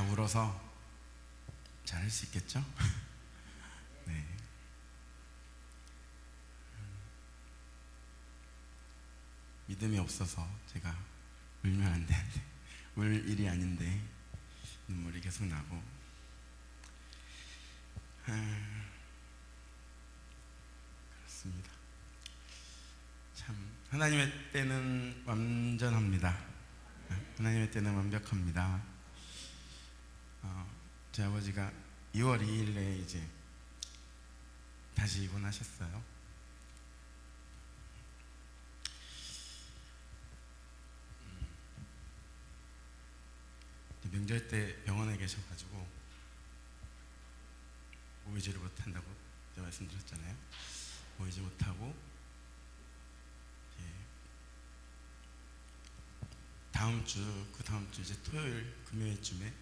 다 울어서 잘 할 수 있겠죠? 네. 믿음이 없어서 제가 울면 안 되는데, 울 일이 아닌데 눈물이 계속 나고. 그렇습니다. 참 하나님의 때는 완전합니다. 하나님의 때는 완벽합니다. 제 아버지가 2월 2일에 이제 다시 입원하셨어요. 명절 때 병원에 계셔가지고 모이지를 못한다고 제가 말씀드렸잖아요. 모이지 못하고 다음 주, 그 다음 주 이제 토요일, 금요일쯤에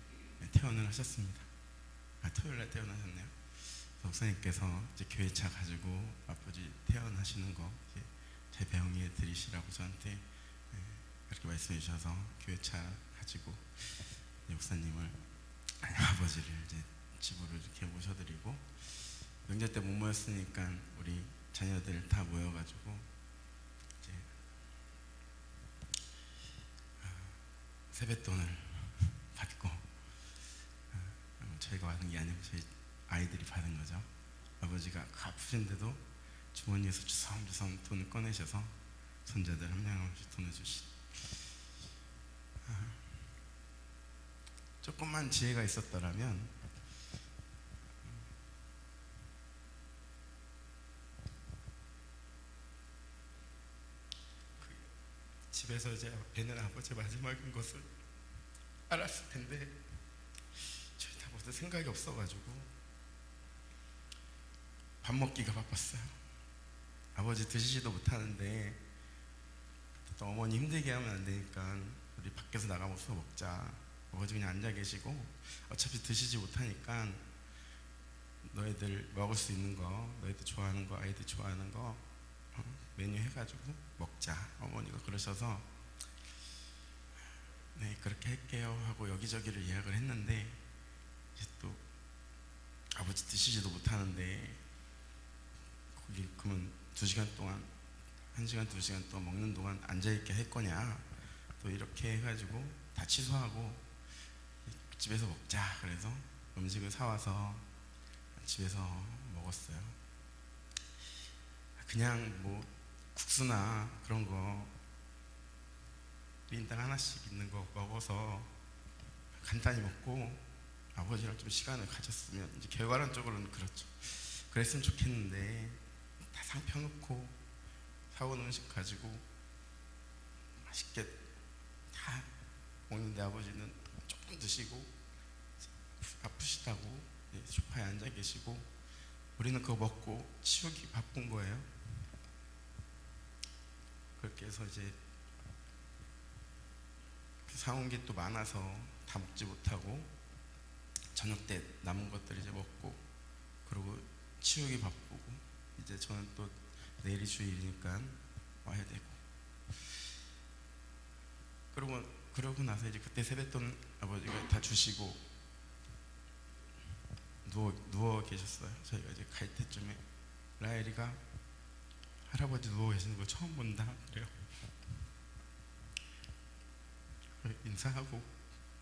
퇴원을 하셨습니다. 토요일 날 퇴원하셨네요. 목사님께서 이제 교회차 가지고 아버지 퇴원하시는 거 제 병에 드리시라고 저한테 그렇게 말씀해 주셔서 교회차 가지고 목사님을, 아버지를 이제 집으로 이렇게 모셔드리고, 명절 때 못 모였으니까 우리 자녀들 다 모여가지고 이제 세뱃돈을 받고, 저희가 받은 게 아니고 저희 아이들이 받은 거죠. 아버지가 아프신데도 주머니에서 주섬주섬 돈을 꺼내셔서 손자들 한 명 한 명씩 돈을 주시. 조금만 지혜가 있었더라면 집에서 이제 뵈는 아버지의 마지막인 것을 알았을 텐데, 저희 다 모두 생각이 없어가지고 밥 먹기가 바빴어요. 아버지 드시지도 못하는데 또 어머니 힘들게 하면 안 되니까 우리 밖에서 나가서 먹자. 아버지 그냥 앉아 계시고, 어차피 드시지 못하니까 너희들 먹을 수 있는 거, 너희들 좋아하는 거, 아이들 좋아하는 거 메뉴 해가지고 먹자. 어머니가 그러셔서 네 그렇게 할게요 하고 여기저기를 예약을 했는데, 이제 또 아버지 드시지도 못하는데 거기 그러면 2시간 동안, 1시간 2시간 동안 먹는 동안 앉아있게 할 거냐, 또 이렇게 해가지고 다 취소하고 집에서 먹자. 그래서 음식을 사와서 집에서 먹었어요. 그냥 뭐 국수나 그런 거 1인당 하나씩 있는 거 먹어서 간단히 먹고 아버지랑 좀 시간을 가졌으면, 이제 결과론적으로는 그렇죠. 그랬으면 좋겠는데, 다 상 펴놓고 사온 음식 가지고 맛있게 다 먹는데 아버지는 조금 드시고 아프시다고 소파에 앉아 계시고, 우리는 그거 먹고 치우기 바쁜 거예요. 그렇게 해서 이제 사온 게 또 많아서 다 먹지 못하고 저녁 때 남은 것들 이제 먹고, 그리고 치우기 바쁘고, 이제 저는 또 내일이 주일이니까 와야 되고, 그러고 나서 이제 그때 세뱃돈 아버지가 다 주시고 누워 계셨어요. 저희가 이제 갈 때쯤에 라엘이가 할아버지 누워 계시는 걸 처음 본다 그래요. 인사하고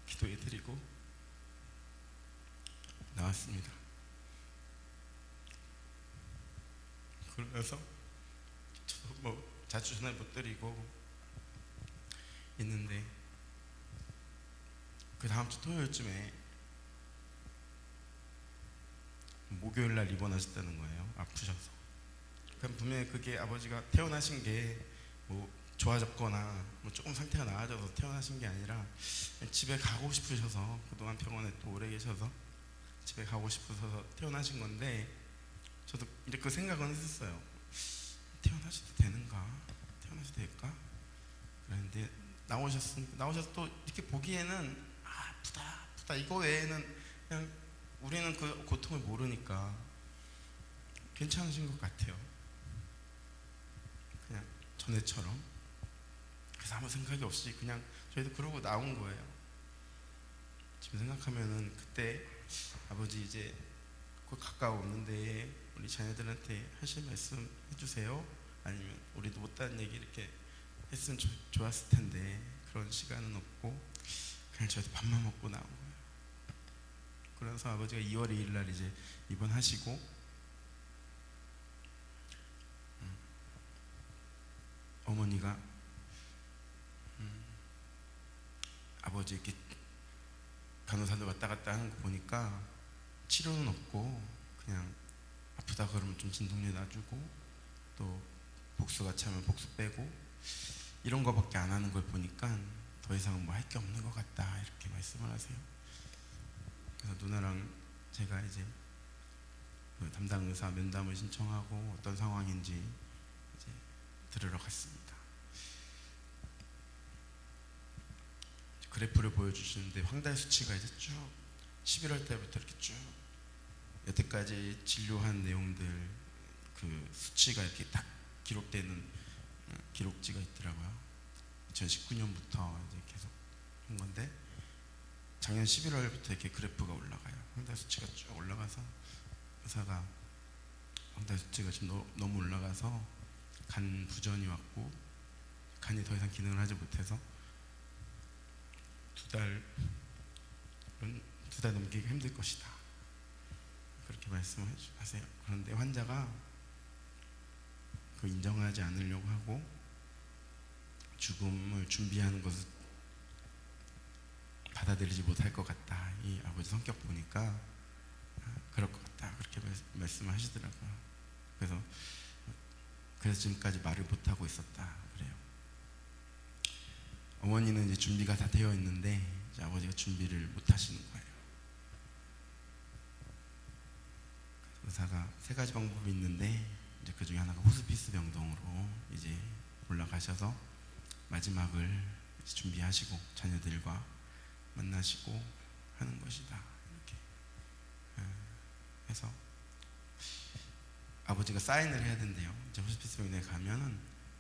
기도해드리고 나왔습니다. 그러면서 저도 뭐 자주 전화 못 드리고 있는데, 그 다음 주 토요일쯤에 목요일날 입원하셨다는 거예요. 아프셔서. 그럼 분명히 그게 아버지가 퇴원하신 게 뭐 좋아졌거나 뭐 조금 상태가 나아져서 퇴원하신 게 아니라 집에 가고 싶으셔서, 그동안 병원에 또 오래 계셔서 집에 가고 싶으셔서 퇴원하신 건데, 저도 이제 그 생각은 했었어요. 퇴원하셔도 되는가? 퇴원하셔도 될까? 그랬는데 나오셔서 또 이렇게 보기에는 아프다 이거 외에는 그냥 우리는 그 고통을 모르니까 괜찮으신 것 같아요. 그냥 전에처럼. 그래서 아무 생각이 없이 그냥 저희도 그러고 나온 거예요. 지금 생각하면은 그때 아버지 이제 곧 가까웠는데 우리 자녀들한테 하실 말씀 해주세요. 아니면 우리도 못다한 얘기 이렇게 했으면 좋았을 텐데 그런 시간은 없고 그냥 저희도 밥만 먹고 나온 거예요. 그래서 아버지가 2월 2일 날 이제 입원하시고 어머니가 아버지 이렇게 간호사들 왔다 갔다 하는 거 보니까 치료는 없고 그냥 아프다 그러면 좀 진통제 놔주고 또 복수가 차면 복수 빼고 이런 거밖에 안 하는 걸 보니까 더 이상 뭐 할 게 없는 것 같다 이렇게 말씀을 하세요. 그래서 누나랑 제가 이제 그 담당 의사 면담을 신청하고 어떤 상황인지 이제 들으러 갔습니다. 그래프를 보여주시는데 황달 수치가 이제 쭉 11월 달부터 이렇게 쭉 여태까지 진료한 내용들 그 수치가 이렇게 딱 기록되는 기록지가 있더라고요. 2019년부터 이제 계속 한 건데 작년 11월부터 이렇게 그래프가 올라가요. 황달 수치가 쭉 올라가서 의사가 황달 수치가 지금 너무 올라가서 간 부전이 왔고 간이 더 이상 기능을 하지 못해서 두 달 넘기기가 힘들 것이다. 그렇게 말씀을 하세요. 그런데 환자가 그 인정하지 않으려고 하고 죽음을 준비하는 것을 받아들이지 못할 것 같다. 이 아버지 성격 보니까 그럴 것 같다. 그렇게 말씀을 하시더라고요. 그래서 지금까지 말을 못하고 있었다. 그래요. 어머니는 이제 준비가 다 되어 있는데 이제 아버지가 준비를 못 하시는 거예요. 의사가 3가지 방법이 있는데 이제 그 중에 하나가 호스피스 병동으로 이제 올라가셔서 마지막을 준비하시고 자녀들과 만나시고 하는 것이다. 이렇게 해서 아버지가 사인을 해야 된대요. 이제 호스피스 병동에 가면은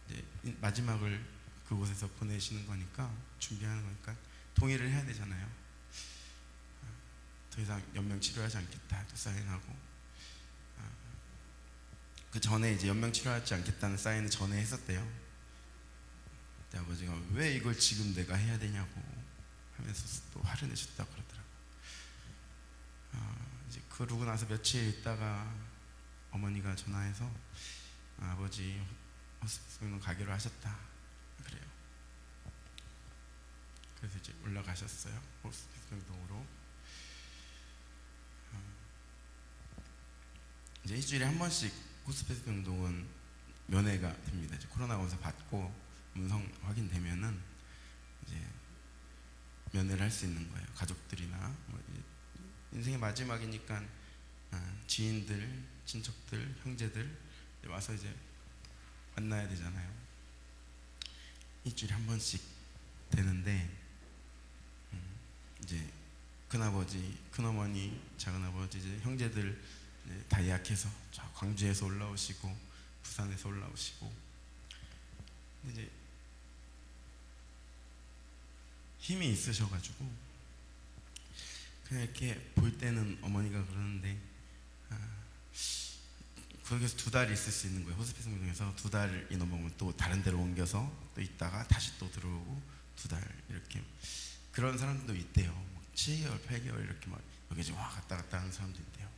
이제 마지막을 그곳에서 보내시는 거니까 준비하는 거니까 동의를 해야 되잖아요. 더 이상 연명 치료하지 않겠다 또 사인하고 그 전에 이제 연명 치료하지 않겠다는 사인을 전에 했었대요. 근데 아버지가 왜 이걸 지금 내가 해야 되냐고 하면서 또 화를 내셨다고 그러더라고요. 이제 그러고 나서 며칠 있다가 어머니가 전화해서 아버지 호스피스 병동 가기로 하셨다 그래요. 그래서 이제 올라가셨어요. 호스피스 병동으로. 이제 일주일에 한 번씩 호스피스 병동은 면회가 됩니다. 이제 코로나 검사 받고 음성 확인되면은 이제 면회를 할 수 있는 거예요. 가족들이나 뭐 인생의 마지막이니까 지인들, 친척들, 형제들 와서 이제 만나야 되잖아요. 일주일에 한 번씩 되는데 이제 큰아버지, 큰어머니, 작은아버지, 이제 형제들 이제 다 예약해서 광주에서 올라오시고 부산에서 올라오시고 근데 이제 힘이 있으셔가지고 그냥 이렇게 볼 때는 어머니가 그러는데 거기서 2달 있을 수 있는 거예요. 호스피스 병동에서 2달이 넘으면 또 다른 데로 옮겨서 또 있다가 다시 또 들어오고 2달 이렇게 그런 사람들도 있대요. 7개월, 8개월 이렇게 막 여기저기 왔다 갔다 하는 사람도 있대요.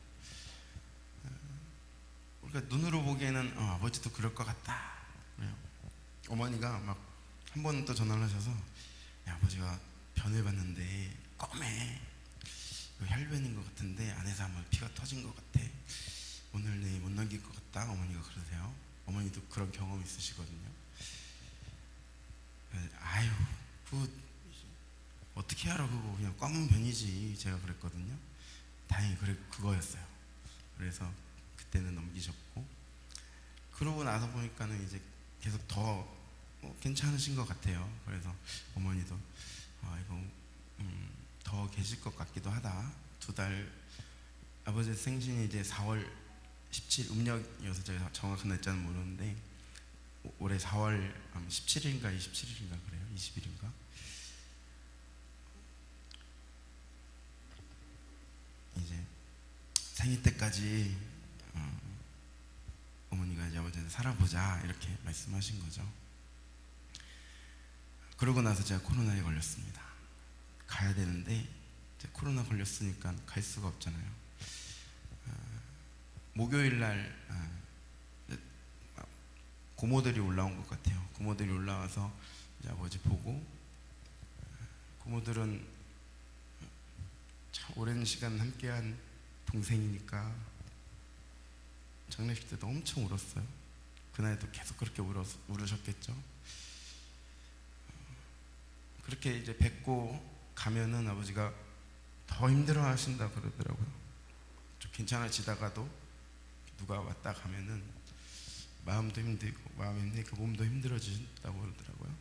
그러니까 눈으로 보기에는 아버지도 그럴 것 같다. 그래요. 어머니가 막 한 번 또 전화를 하셔서 야, 아버지가 변을 봤는데 검해. 혈변인 것 같은데 안에서 아마 피가 터진 것 같아. 오늘 내일 못 넘길 것 같다. 어머니가 그러세요. 어머니도 그런 경험 있으시거든요. 아유, 어떻게 알아 그거 그냥 검은 변이지 제가 그랬거든요. 다행히 그거였어요. 그래서 그때는 넘기셨고 그러고 나서 보니까는 이제 계속 더 괜찮으신 것 같아요. 그래서 어머니도 이거 더 계실 것 같기도 하다. 2달 아버지 생신이 이제 4월 17 음력이어서 제가 정확한 날짜는 모르는데 올해 4월 17일인가 27일인가 그래요. 20일인가 생일 때까지 어머니가 이제 아버지한테 살아보자 이렇게 말씀하신 거죠. 그러고 나서 제가 코로나에 걸렸습니다. 가야 되는데 이제 코로나 걸렸으니까 갈 수가 없잖아요. 목요일 날 고모들이 올라온 것 같아요. 고모들이 올라와서 이제 아버지 보고, 고모들은 참 오랜 시간 함께한 동생이니까 장례식 때도 엄청 울었어요. 그날도 계속 그렇게 울으셨겠죠. 그렇게 이제 뵙고 가면은 아버지가 더 힘들어 하신다 그러더라고요. 좀 괜찮아지다가도 누가 왔다 가면은 마음도 힘들고, 마음이 힘드니까 몸도 힘들어진다고 그러더라고요.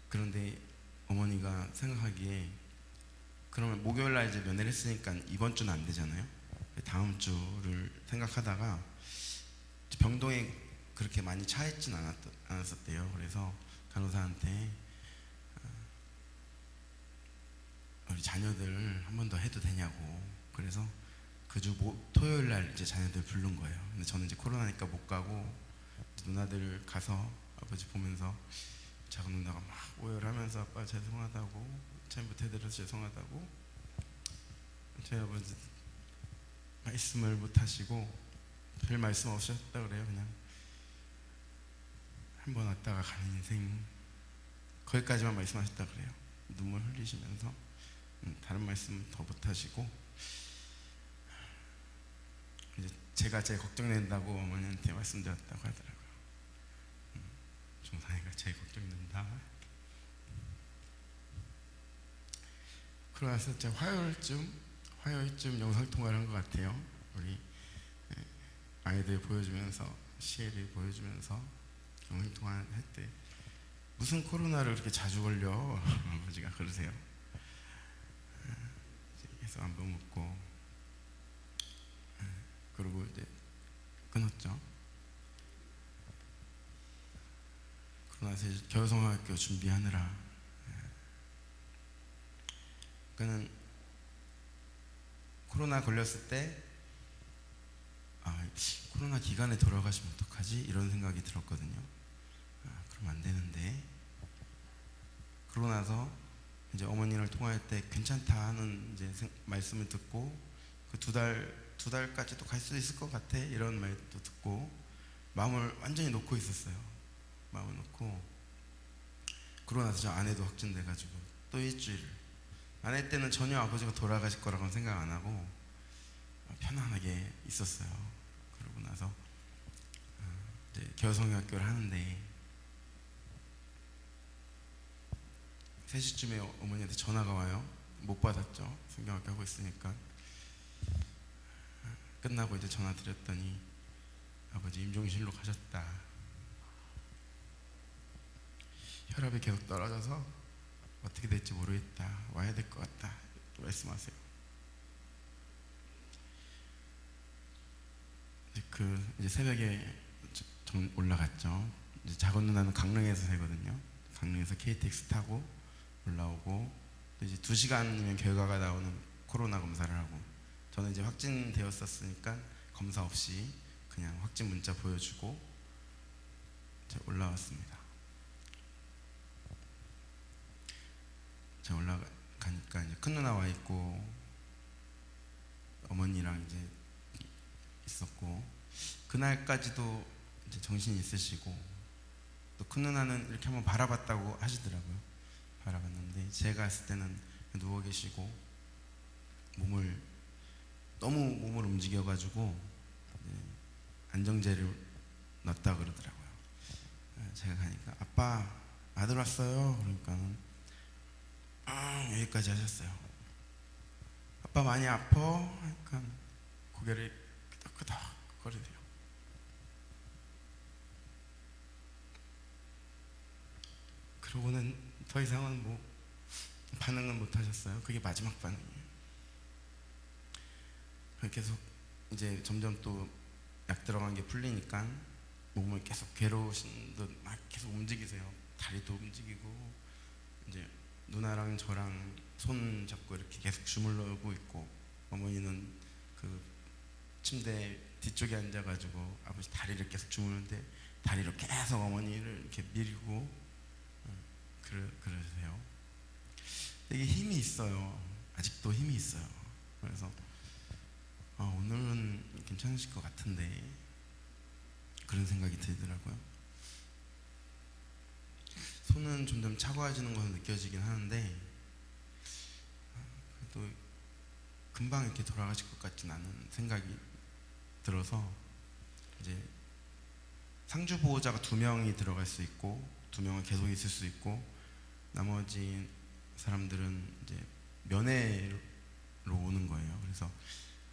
그런데 어머니가 생각하기에, 그러면 목요일 날 이제 면회를 했으니까 이번 주는 안 되잖아요. 다음 주를 생각하다가 병동에 그렇게 많이 차 있진 않았었대요. 그래서 간호사한테 우리 자녀들 한 번 더 해도 되냐고. 그래서 그 주 토요일 날 이제 자녀들 부른 거예요. 근데 저는 이제 코로나니까 못 가고, 누나들 가서 아버지 보면서 작은 누나가 막 오열하면서 아빠 죄송하다고, 잘 못해드려서 죄송하다고, 저희 아버지 말씀을 못 하시고 별 말씀 없이 하셨다 그래요. 그냥 한 번 왔다가 가는 인생, 거기까지만 말씀하셨다 그래요. 눈물 흘리시면서 다른 말씀 더 못 하시고, 이제 제가 제일 걱정된다고 어머니한테 말씀드렸다고 하더라고요. 종산이가 제일 걱정된다. 그러면서 제가 화요일쯤 영상통화를 한 것 같아요. 우리 아이들 보여주면서, 시애를 보여주면서 영상통화를 할 때, 무슨 코로나를 그렇게 자주 걸려? 아버지가 그러세요. 계속 안부 묻고, 그리고 이제 끊었죠. 그러고 나서 겨울성화학교 준비하느라, 그는 코로나 걸렸을 때 코로나 기간에 돌아가시면 어떡하지? 이런 생각이 들었거든요. 그러면 안 되는데. 그러고 나서 이제 어머니를 통화할 때 괜찮다 하는 이제 말씀을 듣고, 그 두 달까지도 갈 수 있을 것 같아 이런 말도 듣고, 마음을 완전히 놓고 있었어요. 마음을 놓고, 그러고 나서 저 아내도 확진돼가지고 또 일주일, 아내 때는 전혀 아버지가 돌아가실 거라고는 생각 안 하고 편안하게 있었어요. 그러고 나서 이제 겨울성경학교를 하는데 3시쯤에 어머니한테 전화가 와요. 못 받았죠. 성경학교 하고 있으니까. 끝나고 이제 전화 드렸더니 아버지 임종실로 가셨다. 혈압이 계속 떨어져서 어떻게 될지 모르겠다. 와야 될 것 같다. 또 말씀하세요. 이제 새벽에 올라갔죠. 이제 작은 누나는 강릉에서 살거든요. 강릉에서 KTX 타고 올라오고, 이제 2시간이면 결과가 나오는 코로나 검사를 하고, 저는 이제 확진되었었으니까 검사 없이 그냥 확진 문자 보여주고 이제 올라왔습니다. 제가 올라가니까 이제 큰 누나 와 있고 어머니랑 이제 있었고, 그날까지도 이제 정신이 있으시고, 또 큰 누나는 이렇게 한번 바라봤다고 하시더라고요. 바라봤는데 제가 했을 때는 누워 계시고 너무 몸을 움직여가지고 안정제를 넣었다 그러더라고요. 제가 가니까 아빠 아들 왔어요. 그러니까는 여기까지 하셨어요. 아빠 많이 아파? 그러니까 고개를 끄덕끄덕 거리대요. 그러고는 더 이상은 반응은 못 하셨어요. 그게 마지막 반응이에요. 계속 이제 점점 또 약 들어간 게 풀리니까 몸을 계속 괴로우신 듯 막 계속 움직이세요. 다리도 움직이고, 이제 누나랑 저랑 손 잡고 이렇게 계속 주물르고 있고, 어머니는 그 침대 뒤쪽에 앉아가지고 아버지 다리를 계속 주무르는데 다리로 계속 어머니를 이렇게 밀고 그러세요. 되게 힘이 있어요. 아직도 힘이 있어요. 그래서 오늘은 괜찮으실 것 같은데 그런 생각이 들더라고요. 손은 점점 차가워지는 것은 느껴지긴 하는데 그래도 금방 이렇게 돌아가실 것 같진 않은 생각이 들어서, 이제 상주 보호자가 2명이 들어갈 수 있고 2명은 계속 있을 수 있고, 나머지 사람들은 이제 면회로 오는 거예요. 그래서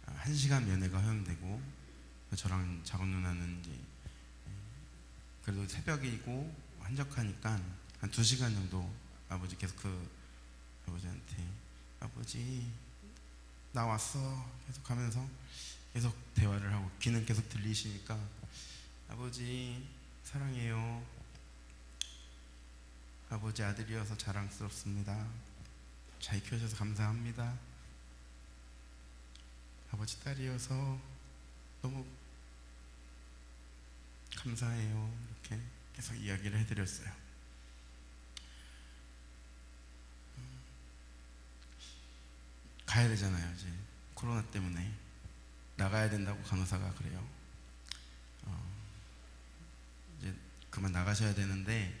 1시간 면회가 허용되고, 저랑 작은 누나는 이제 그래도 새벽이고 한적하니까 한 2시간 정도 아버지 계속 아버지한테 아버지 나 왔어 계속 하면서 계속 대화를 하고, 귀는 계속 들리시니까 아버지 사랑해요, 아버지 아들이어서 자랑스럽습니다, 잘 키워줘서 감사합니다, 아버지 딸이어서 너무 감사해요, 이렇게 계속 이야기를 해드렸어요. 가야 되잖아요. 이제 코로나 때문에 나가야 된다고 간호사가 그래요. 이제 그만 나가셔야 되는데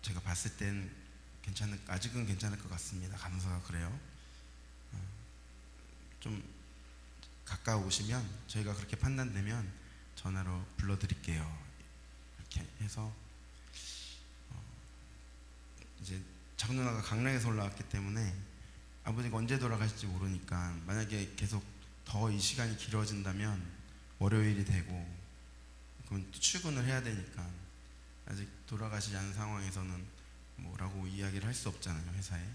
제가 봤을 땐 아직은 괜찮을 것 같습니다, 간호사가 그래요. 좀 가까우시면 저희가 그렇게 판단되면 전화로 불러드릴게요, 이렇게 해서 이제 작은 누나가 강릉에서 올라왔기 때문에 아버지가 언제 돌아가실지 모르니까, 만약에 계속 더 이 시간이 길어진다면 월요일이 되고, 그럼 또 출근을 해야 되니까 아직 돌아가시지 않은 상황에서는 뭐라고 이야기를 할 수 없잖아요, 회사에.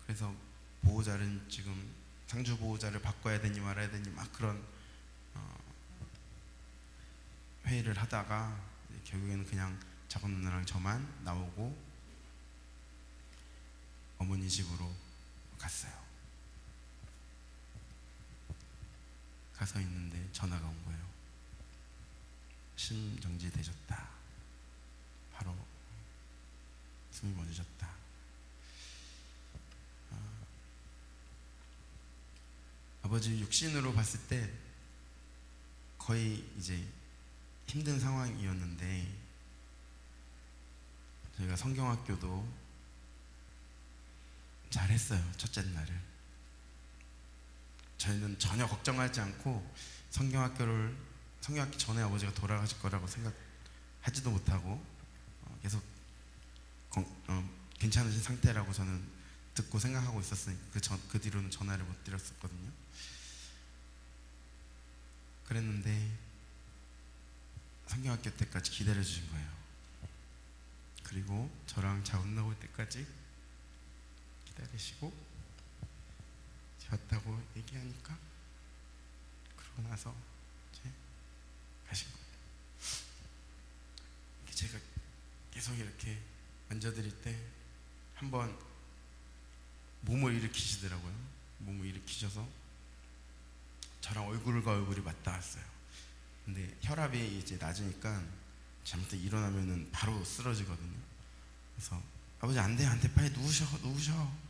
그래서 보호자를 지금 상주 보호자를 바꿔야 되니 말아야 되니 막 그런 회의를 하다가 결국에는 그냥 작은 누나랑 저만 나오고 어머니 집으로 갔어요. 가서 있는데 전화가 온 거예요. 심정지 되셨다. 바로 숨이 멎으셨다. 아버지 육신으로 봤을 때 거의 이제 힘든 상황이었는데, 저희가 성경학교도 잘했어요. 첫째 날을 저희는 전혀 걱정하지 않고 성경학기 전에 아버지가 돌아가실 거라고 생각하지도 못하고 계속 괜찮으신 상태라고 저는 듣고 생각하고 있었으니까 그 뒤로는 전화를 못 드렸었거든요. 그랬는데 성경학교 때까지 기다려 주신 거예요. 그리고 저랑 자운 나올 때까지 기다리시고 왔다고 얘기하니까, 그러고 나서 이제 가신 거예요. 제가 계속 이렇게 만져드릴 때 한번 몸을 일으키시더라고요. 몸을 일으키셔서 저랑 얼굴과 얼굴이 맞닿았어요. 근데 혈압이 이제 낮으니까 잘못해 일어나면은 바로 쓰러지거든요. 그래서 아버지 안 돼, 빨리 누우셔. 그래서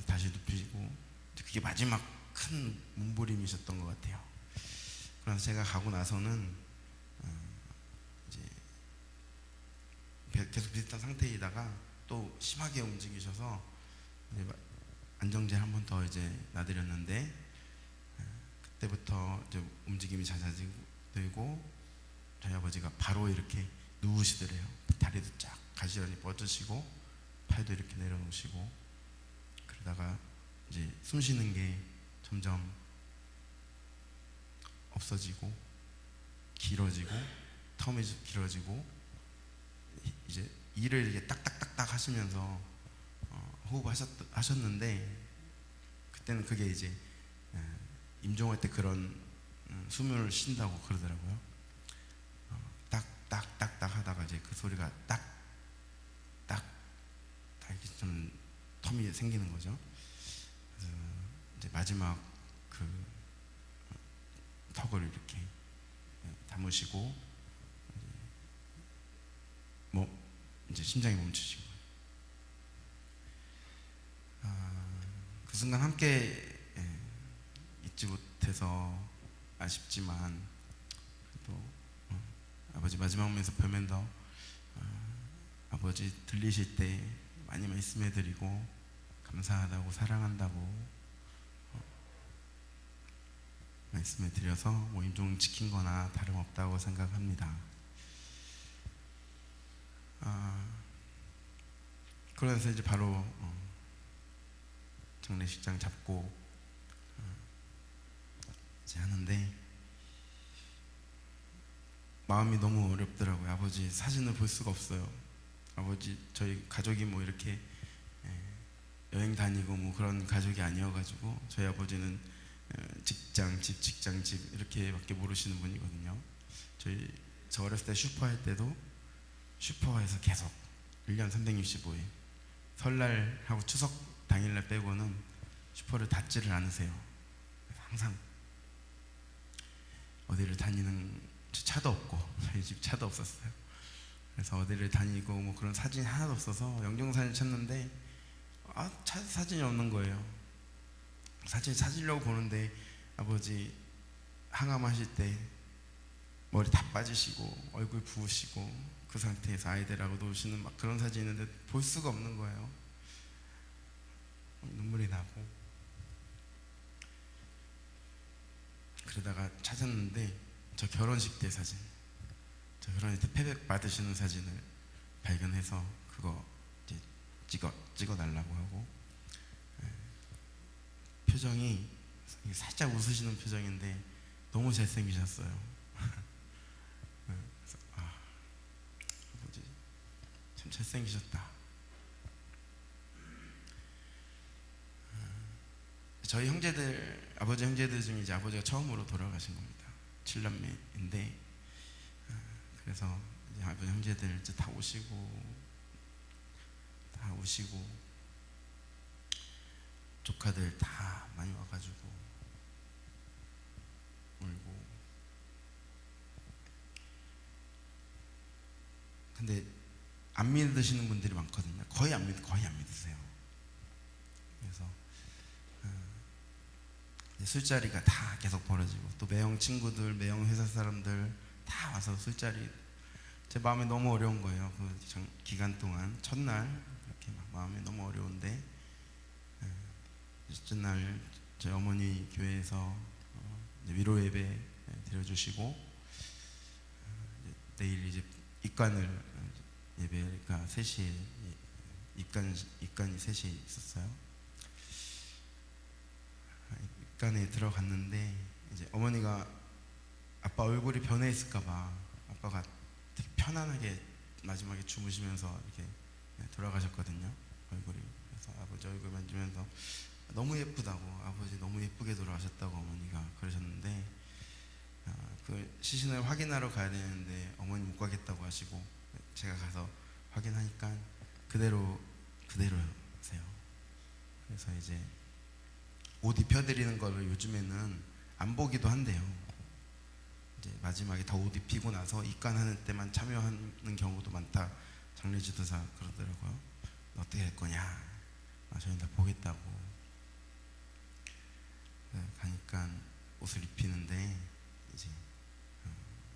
다시 눕히시고, 그게 마지막 큰 몸부림이셨던 것 같아요. 그래서 제가 가고 나서는 이제 계속 비슷한 상태이다가 또 심하게 움직이셔서 이제 안정제 한 번 더 이제 놔드렸는데, 그때부터 이제 움직임이 잦아지고 저희 아버지가 바로 이렇게 누우시더래요. 다리도 쫙 가시런히 뻗으시고 팔도 이렇게 내려놓으시고, 그러다가 이제 숨 쉬는 게 점점 없어지고 길어지고 텀이 길어지고, 이제 일을 이렇게 딱딱딱딱 하시면서 호흡하셨는데, 그때는 그게 이제 임종할 때 그런 숨을 쉰다고 그러더라고요. 딱딱딱딱 있다가 이제 그 소리가 딱 이렇게 좀 텀이 생기는 거죠. 그래서 이제 마지막 그 턱을 이렇게 담으시고 이제 심장이 멈추신 거예요. 그 순간 함께 있지 못해서 아쉽지만 또 아버지 마지막 면에서 뵈면서 아버지 들리실 때 많이 말씀해드리고 감사하다고 사랑한다고 말씀해드려서 뭐 임종 지킨 거나 다름없다고 생각합니다. 그러면서 이제 바로 장례식장 잡고 이제 하는데 마음이 너무 어렵더라고요. 아버지 사진을 볼 수가 없어요. 아버지 저희 가족이 뭐 이렇게 여행 다니고 뭐 그런 가족이 아니어가지고 저희 아버지는 직장 집 이렇게밖에 모르시는 분이거든요. 저 어렸을 때 슈퍼 할 때도 슈퍼에서 계속 1년 365일 설날하고 추석 당일날 빼고는 슈퍼를 닫지를 않으세요. 항상 어디를 다니는 차도 없고 저희 집 차도 없었어요. 그래서 어디를 다니고 뭐 그런 사진이 하나도 없어서 영정사진 찾는데 사진이 없는 거예요. 사진 찾으려고 보는데 아버지 항암하실 때 머리 다 빠지시고 얼굴 부으시고 그 상태에서 아이들하고 노시는 막 그런 사진이 있는데 볼 수가 없는 거예요. 눈물이 나고 그러다가 찾았는데 저 결혼식 때 사진, 저 결혼식 때 패백 받으시는 사진을 발견해서 그거 이제 찍어달라고 하고 표정이 살짝 웃으시는 표정인데 너무 잘생기셨어요. 그래서 아버지 참 잘생기셨다. 저희 형제들, 아버지 형제들 중에 이제 아버지가 처음으로 돌아가신 겁니다. 7남매인데 그래서 이제 아버지 형제들 이제 다 오시고 조카들 다 많이 와가지고 울고. 근데 안 믿으시는 분들이 많거든요. 거의 안 믿으세요. 그래서 술자리가 다 계속 벌어지고 또 매형 친구들, 매형 회사 사람들 다 와서 술자리. 제 마음이 너무 어려운 거예요. 그 기간 동안 첫날 이렇게 막 마음이 너무 어려운데 첫째 날 저희 어머니 교회에서 위로 예배 드려주시고 내일 이제 입관을 예배가 3시에 입관이 3시에 있었어요. 입관에 들어갔는데 이제 어머니가 아빠 얼굴이 변해 있을까봐 아빠가 되게 편안하게 마지막에 주무시면서 이렇게 돌아가셨거든요. 얼굴이. 그래서 아버지 얼굴 만지면서 너무 예쁘다고, 아버지 너무 예쁘게 돌아가셨다고 어머니가 그러셨는데 그 시신을 확인하러 가야 되는데 어머니 못 가겠다고 하시고 제가 가서 확인하니까 그대로세요. 그래서 이제 옷 입혀드리는 걸 요즘에는 안 보기도 한대요. 이제 마지막에 다 옷 입히고 나서 입관하는 때만 참여하는 경우도 많다. 장례지도사 그러더라고요. 어떻게 할 거냐? 저희는 다 보겠다고. 가니까 옷을 입히는데 이제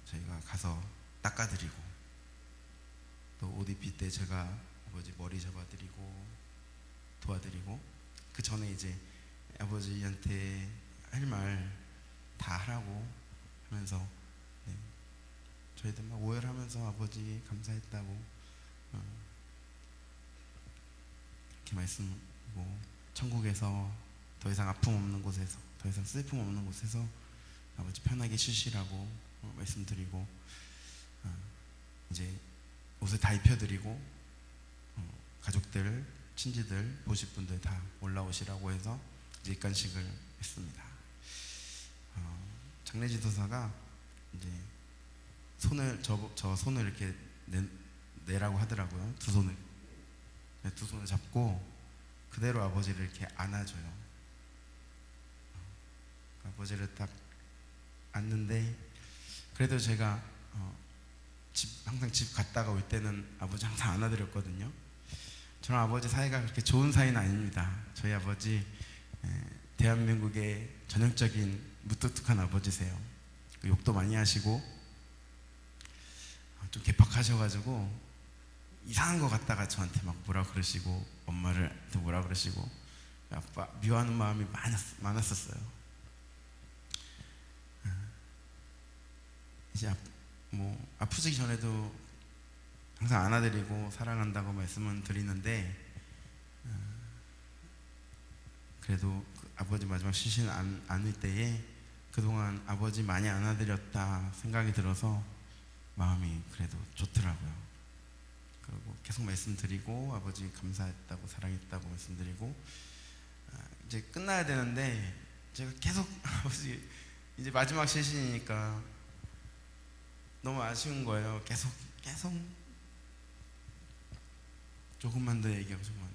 저희가 가서 닦아드리고 또 옷 입힐 때 제가 아버지 머리 잡아드리고 도와드리고 그 전에 이제 아버지한테 할 말 다 하라고 하면서 저희들 막 오열하면서 아버지 감사했다고 이렇게 말씀하고 천국에서 더 이상 아픔 없는 곳에서 더 이상 슬픔 없는 곳에서 아버지 편하게 쉬시라고 말씀드리고 이제 옷을 다 입혀드리고 가족들, 친지들, 보실 분들 다 올라오시라고 해서 이제 입관식을 했습니다. 장례지도사가 이제 손을 저 손을 이렇게 내라고 하더라고요. 두 손을 잡고 그대로 아버지를 이렇게 안아줘요. 아버지를 딱 안는데, 그래도 제가 항상 집 갔다가 올 때는 아버지 항상 안아드렸거든요. 저랑 아버지 사이가 그렇게 좋은 사이는 아닙니다. 저희 아버지 대한민국의 전형적인 무뚝뚝한 아버지세요. 욕도 많이 하시고 좀 개팍하셔가지고 이상한 거 같다가 저한테 막 뭐라 그러시고, 엄마를 또 뭐라 그러시고, 아빠 미워하는 마음이 많았었어요. 이제 뭐 아프기 전에도 항상 안아드리고 사랑한다고 말씀은 드리는데, 그래도 그 아버지 마지막 쉬시는 않을 때에 그동안 아버지 많이 안아드렸다 생각이 들어서 마음이 그래도 좋더라고요. 그리고 계속 말씀드리고 아버지 감사했다고 사랑했다고 말씀드리고, 이제 끝나야 되는데 제가 계속 아버지 이제 마지막 시신이니까 너무 아쉬운 거예요. 계속 조금만 더 얘기하고, 조금만.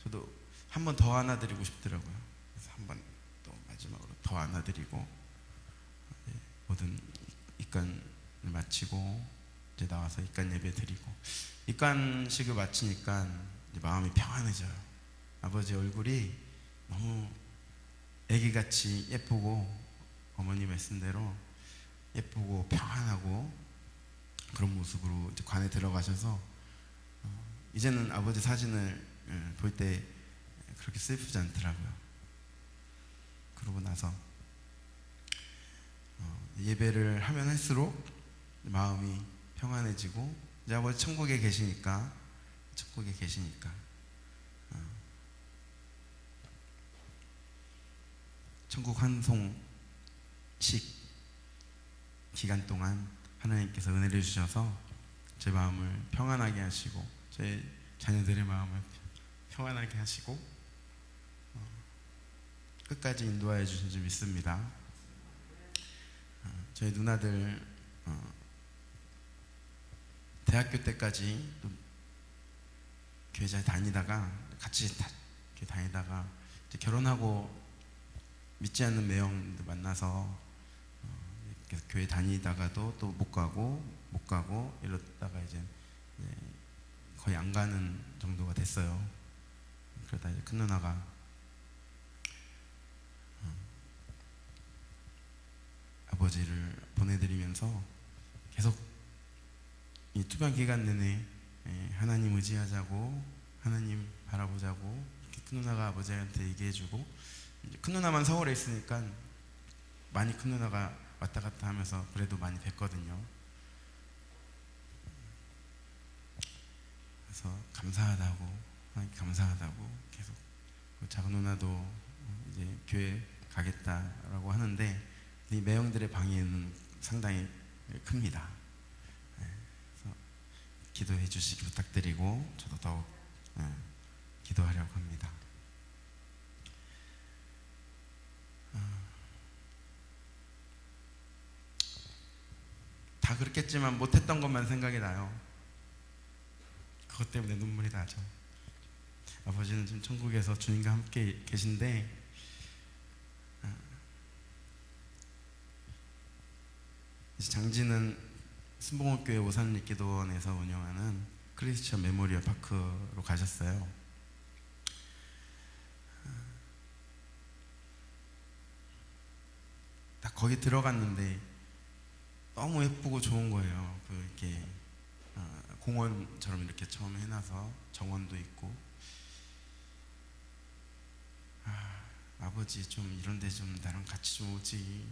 저도 한 번 더 안아드리고 싶더라고요. 그래서 한 번 또 마지막으로 더 안아드리고, 모든 입간을 마치고 이제 나와서 입간 예배 드리고, 입간식을 마치니까 이제 마음이 평안해져요. 아버지 얼굴이 너무 애기같이 예쁘고, 어머니 말씀대로 예쁘고 평안하고 그런 모습으로 이제 관에 들어가셔서 이제는 아버지 사진을 볼 때 그렇게 슬프지 않더라고요. 그러고 나서 예배를 하면 할수록 마음이 평안해지고, 이제 아버지 천국에 계시니까 천국 환송식 기간 동안 하나님께서 은혜를 주셔서 제 마음을 평안하게 하시고, 제 자녀들의 마음을 평안하게 하시고 끝까지 인도하여 주신 줄 믿습니다. 저희 누나들 대학교 때까지 또 교회 잘 다니다가 같이 이렇게 다니다가 이제 결혼하고 믿지 않는 매형들 만나서 계속 교회 다니다가도 또 못 가고 이러다가 이제 거의 안 가는 정도가 됐어요. 그러다 이제 큰 누나가 아버지를 보내드리면서 계속 이 투병 기간 내내 하나님 의지하자고, 하나님 바라보자고 이렇게 큰 누나가 아버지한테 얘기해주고, 이제 큰 누나만 서울에 있으니까 많이 큰 누나가 왔다 갔다 하면서 그래도 많이 뵀거든요. 그래서 감사하다고, 하나님께 감사하다고 계속. 작은 누나도 이제 교회 가겠다라고 하는데 이 매형들의 방해는 상당히 큽니다. 그래서 기도해 주시기 부탁드리고, 저도 더욱 기도하려고 합니다. 다 그렇겠지만 못했던 것만 생각이 나요. 그것 때문에 눈물이 나죠. 아버지는 지금 천국에서 주님과 함께 계신데, 장지는 순복음교회 오산리기도원에서 운영하는 크리스천 메모리얼 파크로 가셨어요. 딱 거기 들어갔는데 너무 예쁘고 좋은 거예요. 이렇게 공원처럼 이렇게 처음 해놔서 정원도 있고, 아버지 좀 이런데 좀 나랑 같이 좀 오지,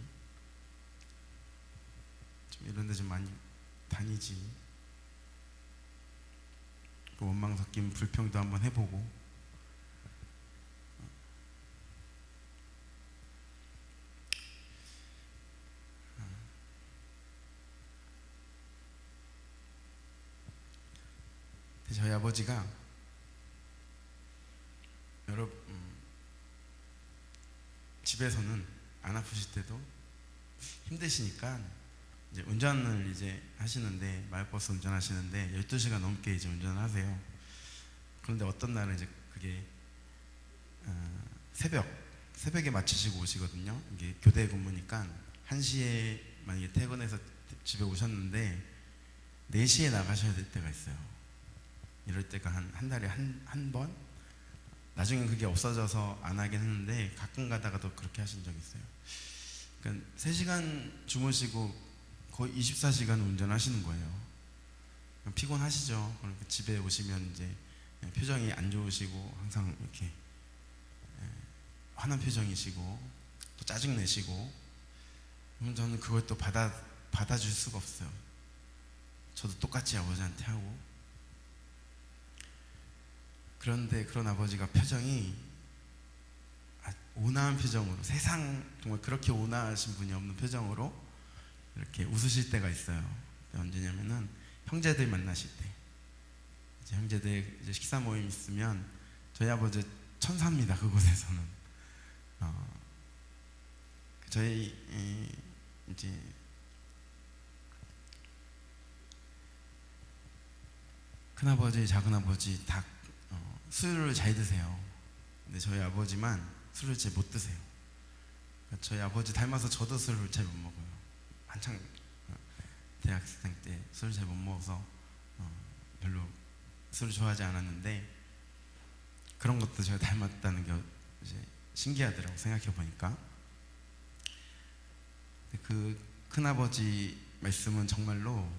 좀 이런데 좀 많이 다니지, 원망 섞인 불평도 한번 해보고, 저희 아버지가 집에서는 안 아프실 때도 힘드시니까 이제 운전을 이제 하시는데, 마을버스 운전하시는데 12시간 넘게 이제 운전을 하세요. 그런데 어떤 날은 이제 그게 새벽에 마치시고 오시거든요. 이게 교대 근무니까 1시에 만약에 퇴근해서 집에 오셨는데 4시에 나가셔야 될 때가 있어요. 이럴 때가 한 달에 한 번? 나중엔 그게 없어져서 안 하긴 했는데 가끔 가다가도 그렇게 하신 적이 있어요. 그러니까 3시간 주무시고 거의 24시간 운전하시는 거예요. 피곤하시죠. 그러니까 집에 오시면 이제 표정이 안 좋으시고 항상 이렇게 화난 표정이시고 또 짜증 내시고, 저는 그걸 또 받아줄 수가 없어요. 저도 똑같이 아버지한테 하고. 그런데 그런 아버지가 표정이 온화한 표정으로, 세상 정말 그렇게 온화하신 분이 없는 표정으로 이렇게 웃으실 때가 있어요. 언제냐면은 형제들 만나실 때, 이제 형제들 이제 식사 모임 있으면 저희 아버지 천사입니다. 그곳에서는 저희 이제 큰아버지, 작은아버지 다 술을 잘 드세요. 근데 저희 아버지만 술을 잘 못 드세요. 그러니까 저희 아버지 닮아서 저도 술을 잘 못 먹어요. 한창 대학생 때 술을 잘 못 먹어서 별로 술을 좋아하지 않았는데, 그런 것도 제가 닮았다는 게 이제 신기하더라고, 생각해 보니까. 그 큰아버지 말씀은 정말로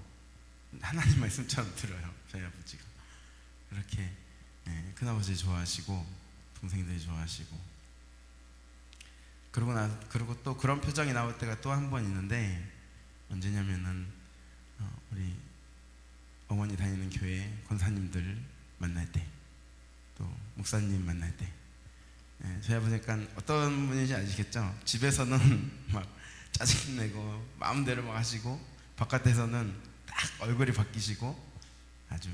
하나님 말씀처럼 들어요. 저희 아버지가 그렇게 큰아버지 좋아하시고 동생들이 좋아하시고, 그리고 또 그런 표정이 나올 때가 또 한 번 있는데, 언제냐면은 우리 어머니 다니는 교회 권사님들 만날 때, 또 목사님 만날 때, 저희 아버지가 어떤 분인지 아시겠죠? 집에서는 막 짜증내고 마음대로 막 하시고, 바깥에서는 딱 얼굴이 바뀌시고 아주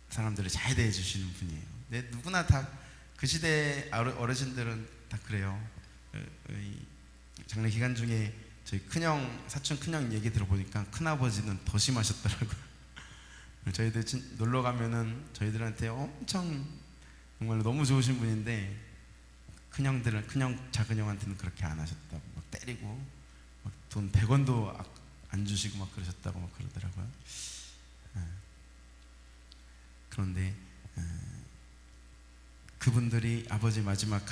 사람들을 잘 대해주시는 분이에요. 근데 누구나 다 그 시대 어르신들은 다 그래요. 장례 기간 중에 저희 큰형, 사촌 큰형 얘기 들어보니까 큰아버지는 더 심하셨더라고요. 저희들 놀러 가면은 저희들한테 엄청 정말로 너무 좋으신 분인데, 큰형, 작은형한테는 그렇게 안 하셨다고, 막 때리고 막 돈 100원도 안 주시고 막 그러셨다고 막 그러더라고요. 그런데 그분들이 아버지 마지막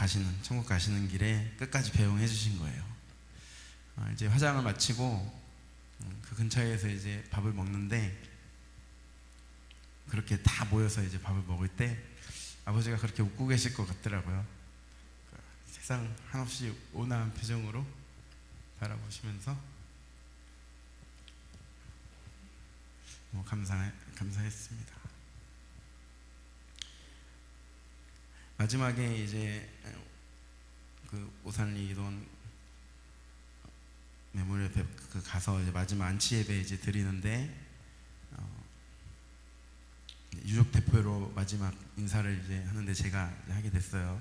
천국 가시는 길에 끝까지 배웅해 주신 거예요. 이제 화장을 마치고 그 근처에서 이제 밥을 먹는데, 그렇게 다 모여서 이제 밥을 먹을 때 아버지가 그렇게 웃고 계실 것 같더라고요. 세상 한없이 온화한 표정으로 바라보시면서 감사했습니다. 마지막에 이제 그 오산리돈 메모리얼 가서 이제 마지막 안치 예배 이제 드리는데, 유족 대표로 마지막 인사를 이제 하는데 제가 이제 하게 됐어요.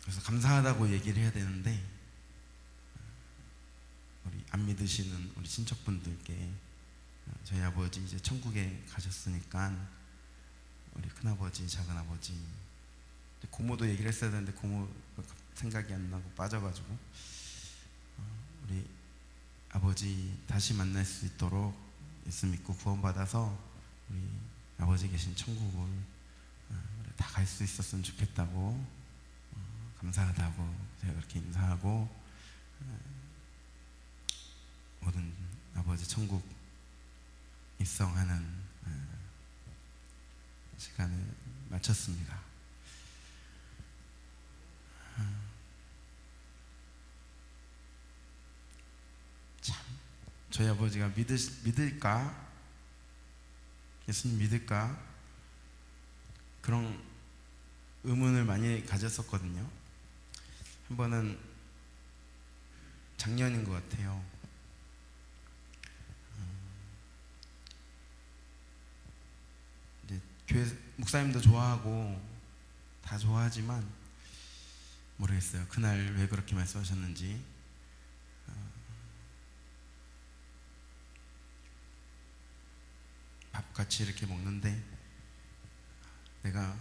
그래서 감사하다고 얘기를 해야 되는데, 우리 안 믿으시는 우리 친척분들께 저희 아버지 이제 천국에 가셨으니까 우리 큰아버지, 작은아버지, 고모도 얘기를 했어야 되는데 고모 생각이 안 나고 빠져가지고, 우리 아버지 다시 만날 수 있도록 예수 믿고 구원받아서 우리 아버지 계신 천국을 다 갈 수 있었으면 좋겠다고, 감사하다고 제가 그렇게 인사하고 모든 아버지 천국 입성하는 시간을 마쳤습니다. 참, 저희 아버지가 믿을까? 예수님 믿을까? 그런 의문을 많이 가졌었거든요. 한 번은 작년인 것 같아요. 이제 교회 목사님도 좋아하고 다 좋아하지만 모르겠어요. 그날 왜 그렇게 말씀하셨는지. 밥 같이 이렇게 먹는데 내가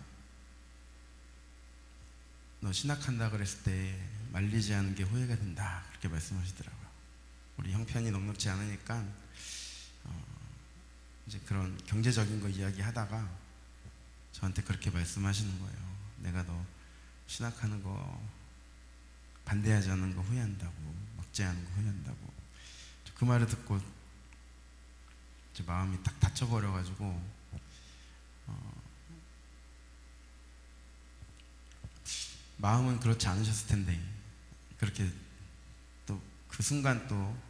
너 신학한다 그랬을 때 말리지 않은 게 후회가 된다 그렇게 말씀하시더라고요. 우리 형편이 넉넉지 않으니까 이제 그런 경제적인 거 이야기하다가 저한테 그렇게 말씀하시는 거예요. 내가 너 신학하는 거 반대하지 않는 거 후회한다고, 막지 않은 거 후회한다고. 그 말을 듣고 제 마음이 딱 다쳐버려가지고 마음은 그렇지 않으셨을 텐데 그렇게 또 그 순간 또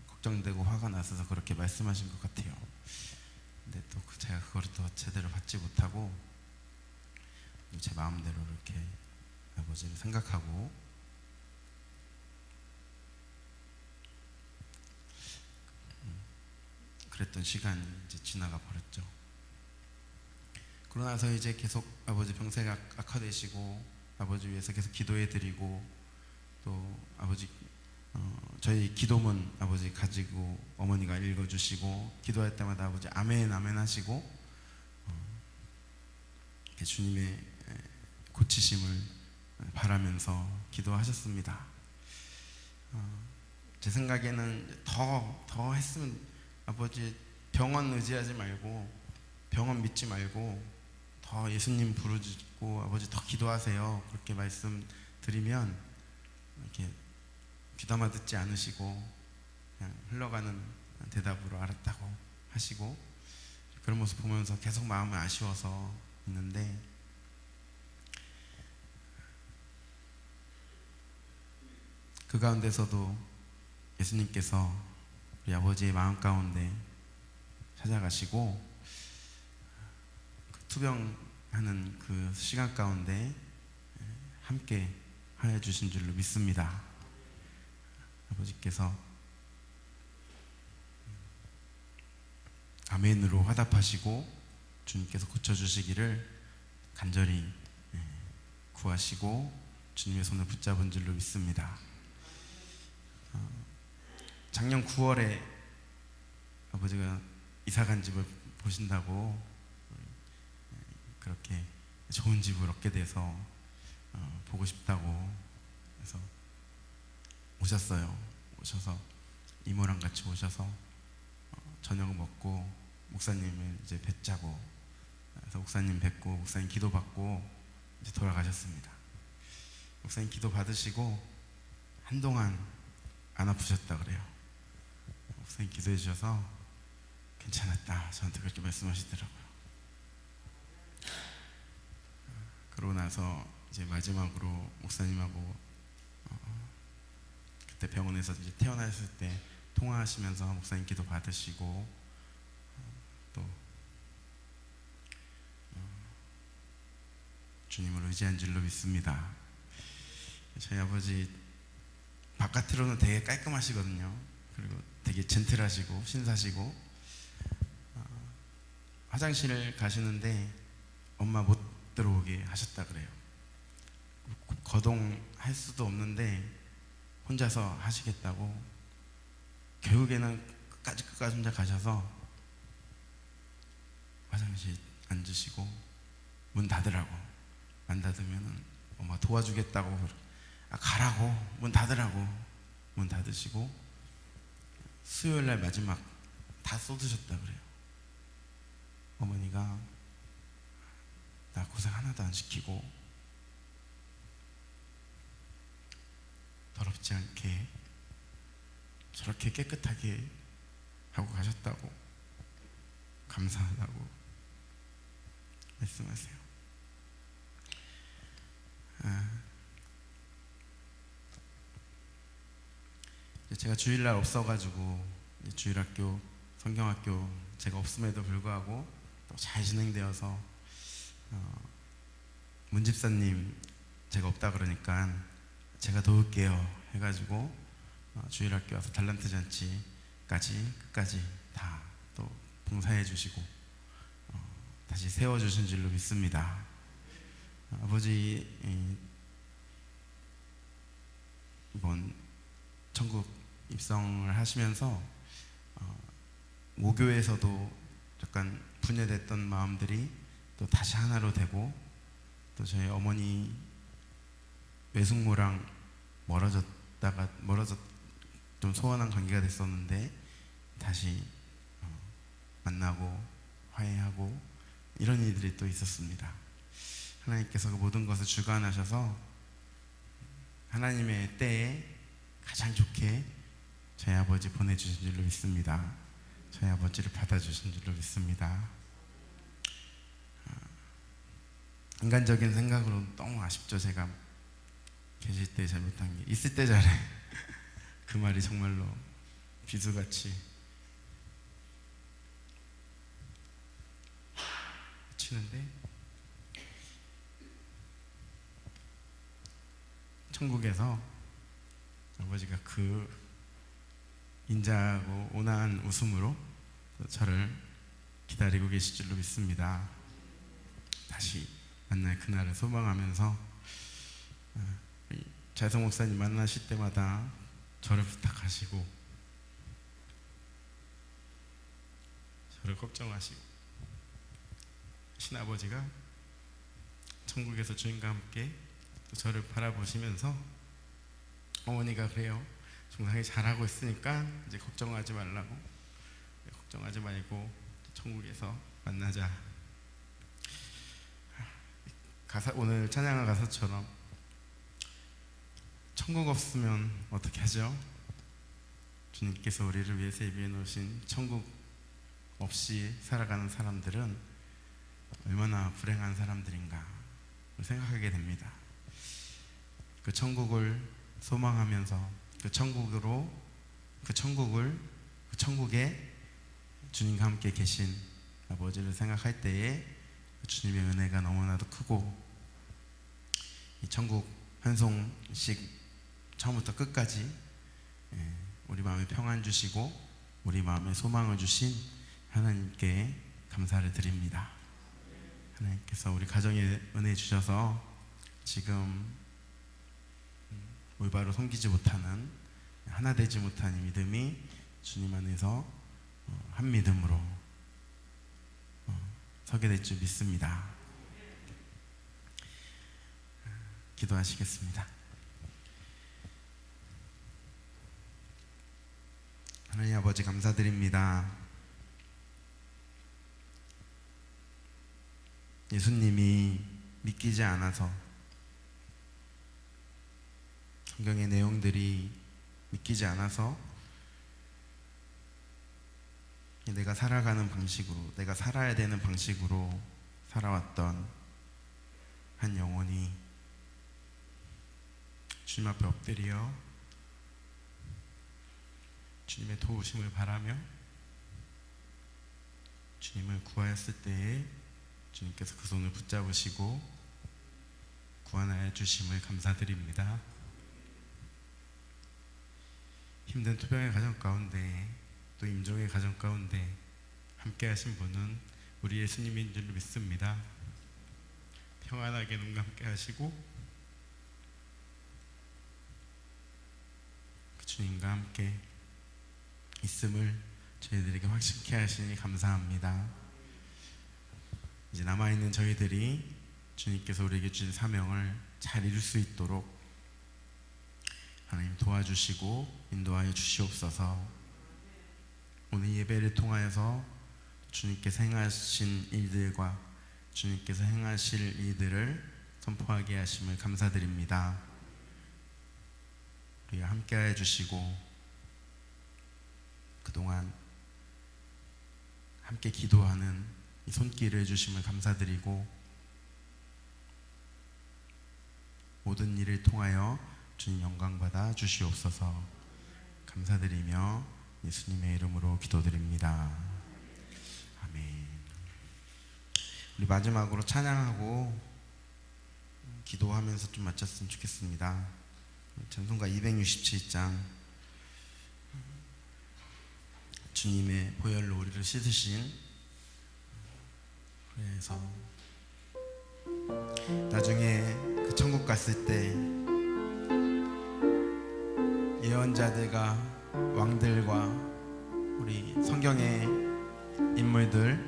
걱정되고 화가 나서 그렇게 말씀하신 것 같아요. 근데 또 제가 그걸 또 제대로 받지 못하고 제 마음대로 이렇게 아버지를 생각하고 그랬던 시간이 이제 지나가 버렸죠. 그러고 나서 이제 계속 아버지 병세가 악화되시고 아버지 위해서 계속 기도해드리고 또 아버지 저희 기도문 아버지 가지고 어머니가 읽어주시고 기도할 때마다 아버지 아멘 아멘 하시고 주님의 고치심을 바라면서 기도하셨습니다. 제 생각에는 더 했으면 아버지 병원 의지하지 말고 병원 믿지 말고 더 예수님 부르짖고 아버지 더 기도하세요 그렇게 말씀드리면 이렇게 귀담아 듣지 않으시고 그냥 흘러가는 대답으로 알았다고 하시고 그런 모습 보면서 계속 마음이 아쉬워서 있는데 그 가운데서도 예수님께서 우리 아버지의 마음 가운데 찾아가시고 그 투병하는 그 시간 가운데 함께 하여 주신 줄로 믿습니다. 아버지께서 아멘으로 화답하시고 주님께서 고쳐주시기를 간절히 구하시고 주님의 손을 붙잡은 줄로 믿습니다. 작년 9월에 아버지가 이사간 집을 보신다고 그렇게 좋은 집을 얻게 돼서 보고 싶다고 해서 오셨어요. 오셔서 이모랑 같이 오셔서 저녁을 먹고 목사님을 이제 뵙자고 그래서 목사님 뵙고 목사님 기도 받고 이제 돌아가셨습니다. 목사님 기도 받으시고 한동안 안 아프셨다 그래요. 목사님 기도해 주셔서 괜찮았다 저한테 그렇게 말씀하시더라고요. 그러고 나서 이제 마지막으로 목사님하고 그때 병원에서 이제 태어나셨을 때 통화하시면서 목사님 기도 받으시고 또 주님을 의지한 줄로 믿습니다. 저희 아버지 바깥으로는 되게 깔끔하시거든요. 그리고 되게 젠틀하시고 신사시고 화장실 가시는데 엄마 못 들어오게 하셨다 그래요. 거동할 수도 없는데 혼자서 하시겠다고 결국에는 끝까지 혼자 가셔서 화장실 앉으시고 문 닫으라고 안 닫으면은 엄마 도와주겠다고 가라고 문 닫으라고 문 닫으시고 수요일날 마지막 다 쏟으셨다 그래요. 어머니가 나 고생 하나도 안 시키고 더럽지 않게 저렇게 깨끗하게 하고 가셨다고 감사하다고 말씀하세요. 제가 주일날 없어가지고 주일학교, 성경학교 제가 없음에도 불구하고 또 잘 진행되어서 문집사님 제가 없다 그러니까 제가 도울게요 해가지고 주일학교 와서 달란트 잔치까지 끝까지 다 또 봉사해 주시고 다시 세워주신 줄로 믿습니다. 아버지 한번 천국 입성을 하시면서 모교에서도 약간 분열됐던 마음들이 또 다시 하나로 되고, 또 저희 어머니 외숙모랑 멀어져 좀 소원한 관계가 됐었는데 다시 만나고 화해하고 이런 일들이 또 있었습니다. 하나님께서 그 모든 것을 주관하셔서 하나님의 때에 가장 좋게 저희 아버지 보내주신 줄로 믿습니다. 저희 아버지를 받아주신 줄로 믿습니다. 인간적인 생각으로 너무 아쉽죠. 제가 계실 때 잘못한 게, 있을 때 잘해. 그 말이 정말로 비수같이 치는데, 천국에서 아버지가 그 인자하고 온화한 웃음으로 저를 기다리고 계실 줄로 믿습니다. 다시 만날 그날을 소망하면서 자성 목사님 만나실 때마다 저를 부탁하시고 저를 걱정하시고, 신아버지가 천국에서 주님과 함께 또 저를 바라보시면서 어머니가 그래요, 중상이 잘하고 있으니까 이제 걱정하지 말라고, 걱정하지 말고 천국에서 만나자. 오늘 찬양한 가사처럼 천국 없으면 어떻게 하죠? 주님께서 우리를 위해서 예비해 놓으신 천국 없이 살아가는 사람들은 얼마나 불행한 사람들인가 생각하게 됩니다. 그 천국을 소망하면서 그 천국에 주님과 함께 계신 아버지를 생각할 때에 주님의 은혜가 너무나도 크고, 이 천국 환송식 처음부터 끝까지 우리 마음에 평안 주시고 우리 마음에 소망을 주신 하나님께 감사를 드립니다. 하나님께서 우리 가정에 은혜 주셔서 지금 올바로 섬기지 못하는, 하나 되지 못한 이 믿음이 주님 안에서 한 믿음으로 서게 될 줄 믿습니다. 기도하시겠습니다. 하나님 아버지 감사드립니다. 예수님이 믿기지 않아서, 성경의 내용들이 믿기지 않아서 내가 살아가는 방식으로, 내가 살아야 되는 방식으로 살아왔던 한 영혼이 주님 앞에 엎드려 주님의 도우심을 바라며 주님을 구하였을 때에 주님께서 그 손을 붙잡으시고 구원하여 주심을 감사드립니다. 힘든 투병의 가정 가운데, 또 임종의 가정 가운데 함께 하신 분은 우리 예수님인 줄 믿습니다. 평안하게 눈과 함께 하시고 그 주님과 함께 있음을 저희들에게 확신케 하시니 감사합니다. 이제 남아있는 저희들이 주님께서 우리에게 주신 사명을 잘 이룰 수 있도록 하나님 도와주시고 인도하여 주시옵소서. 오늘 예배를 통하여서 주님께서 행하신 일들과 주님께서 행하실 일들을 선포하게 하심을 감사드립니다. 우리와 함께하여 주시고 그동안 함께 기도하는 이 손길을 주심을 감사드리고, 모든 일을 통하여 주님 영광받아 주시옵소서. 감사드리며 예수님의 이름으로 기도드립니다. 아멘. 우리 마지막으로 찬양하고 기도하면서 좀 마쳤으면 좋겠습니다. 찬송가 267장, 주님의 보혈로 우리를 씻으신, 그래서 나중에 그 천국 갔을 때 예언자들과 왕들과 우리 성경의 인물들,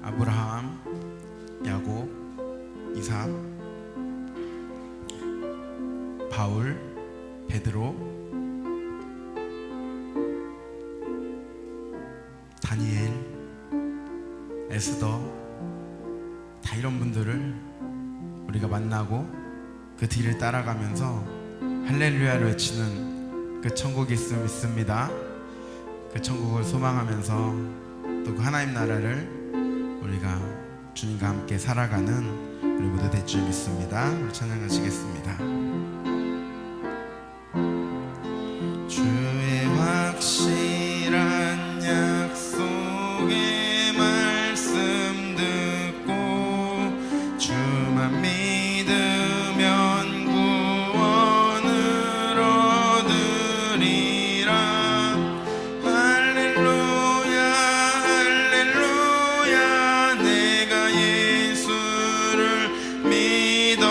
아브라함, 야곱, 이삭, 바울, 베드로, 다니엘, 에스더, 다 이런 분들을 우리가 만나고 그 뒤를 따라가면서 할렐루야를 외치는 그 천국이 있음을 믿습니다. 그 천국을 소망하면서 또 그 하나님 나라를 우리가 주님과 함께 살아가는 우리 모두 될 줄 믿습니다. 우리 찬양하시겠습니다. 주의 확실한 약속의 말씀 듣고 주만 믿으면 구원을 얻으리라. 할렐루야 할렐루야 내가 예수를 믿어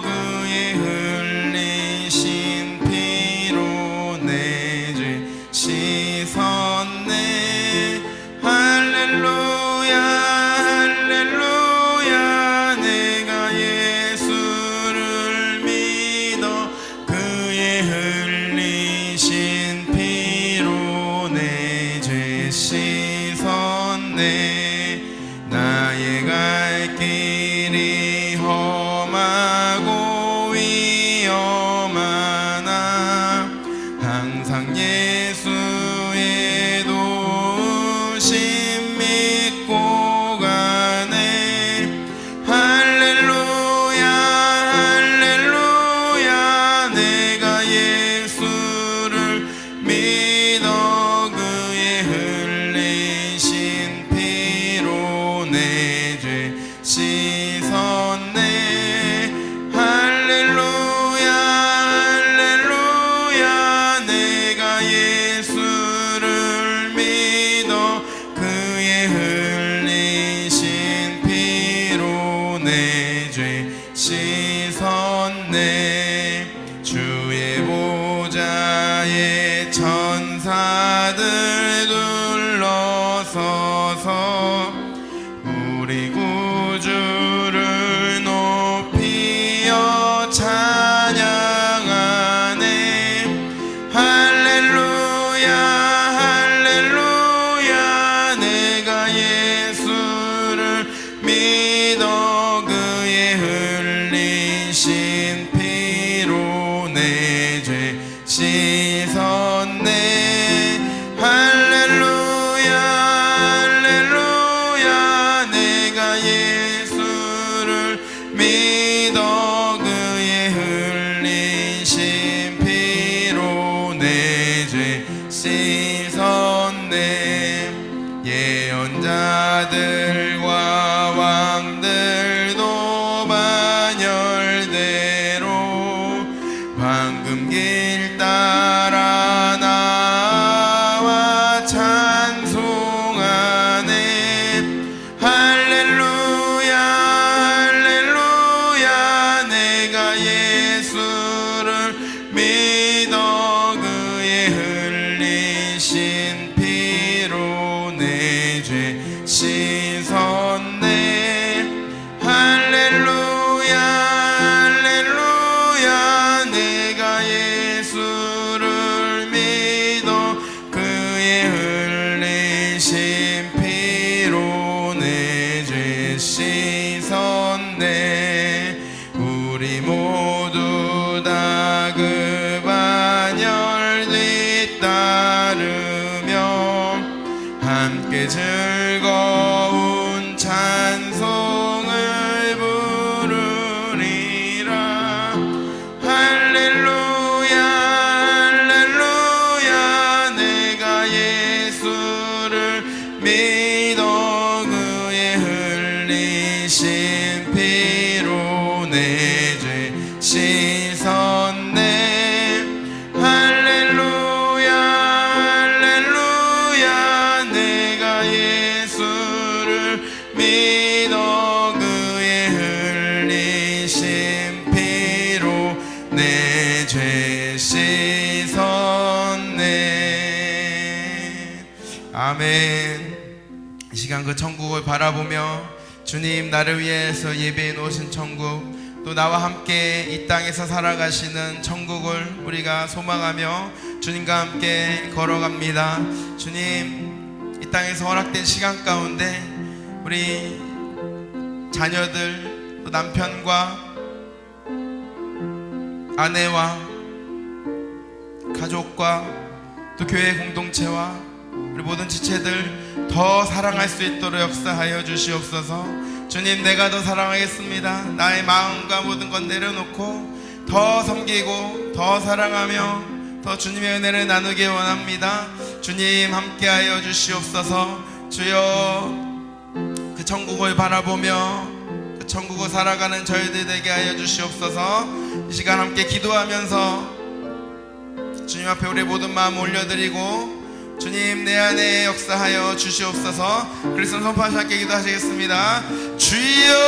그의 흘리신 피로 내 죄 씻었네. 할렐루야 할렐루야 내가 예수를 믿어 그의 흘리신 피로 내 죄 씻었네. 나의 갈 길이 험하고 위험하나 항상 예수의 도우심 믿고 가네. 할렐루야 할렐루야 내가 예수를 믿어 그의 흘리신 피로 내 죄 씻었네. 할렐루야 할렐루야 내가 예수를 믿어 그의 흘리신 피로 내 죄 씻었네. 주의 보좌에 천사들 둘러서서 우리 구주를 높이어 찬양하네. 할렐루야 할렐루야 내가 예수를 믿어 그의 흘리신 피로 내 죄 씻었네. 할렐루야 할렐루야 내가 예수를 믿어 그의 흘리신 피로 내 죄 씻었네. 예언자들과 왕들도 반열대로 황금길 따라 나와 찬송하네. 할렐루야 할렐루야 내가 예수를 믿어 그의 흘리신 피로 내 죄 씻었네. 할렐루야 할렐루야 내가 예수를 믿어 그의 흘리신 피로 내 죄 씻었네. 우리 모두 다 그 반열 뒤따르며 함께 즐거운 찬송을 부르리라. 할렐루야 할렐루야 내가 예수를 믿어 그의 흘리신 피로 내 죄 씻었네. 할렐루야 할렐루야 내가 예수를 믿어 그의 흘리신 피로 내 죄 씻었네. 아멘. 이 시간 그 천국을 바라보며 주님 나를 위해서 예배해 놓으신 천국, 또 나와 함께 이 땅에서 살아가시는 천국을 우리가 소망하며 주님과 함께 걸어갑니다. 주님, 이 땅에서 허락된 시간 가운데 우리 자녀들, 또 남편과 아내와 가족과 또 교회 공동체와 우리 모든 지체들 더 사랑할 수 있도록 역사하여 주시옵소서. 주님, 내가 더 사랑하겠습니다. 나의 마음과 모든 것 내려놓고 더 섬기고 더 사랑하며 더 주님의 은혜를 나누기 원합니다. 주님, 함께하여 주시옵소서. 주여, 그 천국을 바라보며 그 천국을 살아가는 저희들 되게 하여 주시옵소서. 이 시간 함께 기도하면서 주님 앞에 우리의 모든 마음 올려드리고 주님, 내 안에 역사하여 주시옵소서. 그리스도 선포하시 함께 기도하시겠습니다. 주여